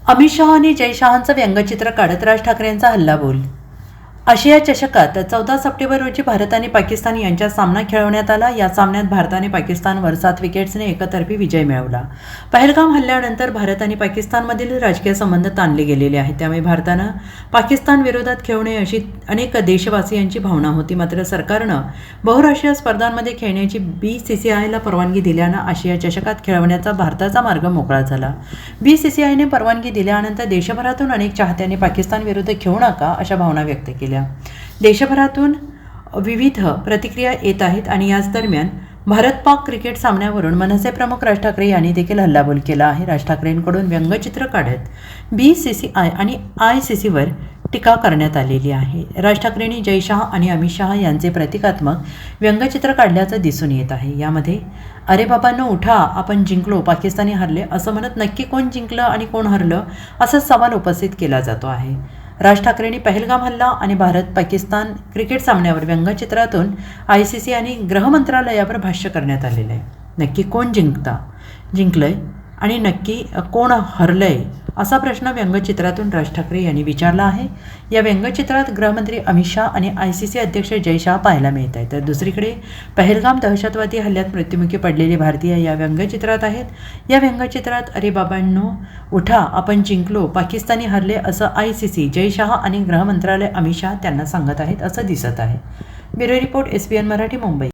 अमित शहा आणि जय शहांचं व्यंगचित्र काढत राज ठाकरेंचा हल्लाबोल. आशिया चषकात 14 सप्टेंबर रोजी भारत आणि पाकिस्तान यांच्यात सामना खेळवण्यात आला. या सामन्यात भारताने पाकिस्तानवर 7 विकेट्सने एकतर्फी विजय मिळवला. पहलगाम हल्ल्यानंतर भारत आणि पाकिस्तानमधील राजकीय संबंध ताणले गेलेले आहेत. त्यामुळे भारतानं पाकिस्तान विरोधात खेळू नये अशी अनेक देशवासियांची भावना होती. मात्र सरकारनं बहुराष्ट्रीय स्पर्धांमध्ये खेळण्याची BCCIला परवानगी दिल्यानं आशिया चषकात खेळवण्याचा भारताचा मार्ग मोकळा झाला. BCCIने परवानगी दिल्यानंतर देशभरातून अनेक चाहत्यांनी पाकिस्तान विरुद्ध खेळू नका अशा भावना व्यक्त केल्या. देशभरातून विविध प्रतिक्रिया येत आहेत आणि याच दरम्यान भारत-पाक क्रिकेट सामन्यावरून मनसे प्रमुख राज ठाकरे यांनी देखील हल्लाबोल केला आहे. राज ठाकरेंकडून व्यंगचित्र काढत BCCI आणि ICCवर टीका करण्यात आलेली आहे. राज ठाकरेंनी जय शहा आणि अमित शहा यांचे प्रतिकात्मक व्यंगचित्र काढल्याचं दिसून येत आहे. यामध्ये अरे बाबांनो उठा, आपण जिंकलो, पाकिस्तानी हरले असं म्हणत नक्की कोण जिंकलं आणि कोण हरलं असा सवाल उपस्थित केला जातो आहे. राज ठाकरेंनी पहलगाम हल्ला आणि भारत-पाकिस्तान क्रिकेट सामन्यावर व्यंगचित्रातून ICC आणि गृह मंत्रालयावर भाष्य करण्यात आलेलं आहे. नक्की कोण जिंकलंय आणि नक्की कोण हरलंय असा प्रश्न व्यंगचित्रातून राज ठाकरे यांनी विचारला आहे. या व्यंगचित्रात गृहमंत्री अमित शहा आणि ICC अध्यक्ष जय शहा पाहायला मिळत आहेत. तर दुसरीकडे पहलगाम दहशतवादी हल्ल्यात मृत्युमुखी पडलेले भारतीय या व्यंगचित्रात आहेत. या व्यंगचित्रात अरे बाबांनो उठा, आपण जिंकलो, पाकिस्तानी हरले असं ICC, जय शहा आणि गृह मंत्रालय अमित शहा त्यांना सांगत आहेत असं दिसत आहे. Bureau report SBN Marathi, Mumbai.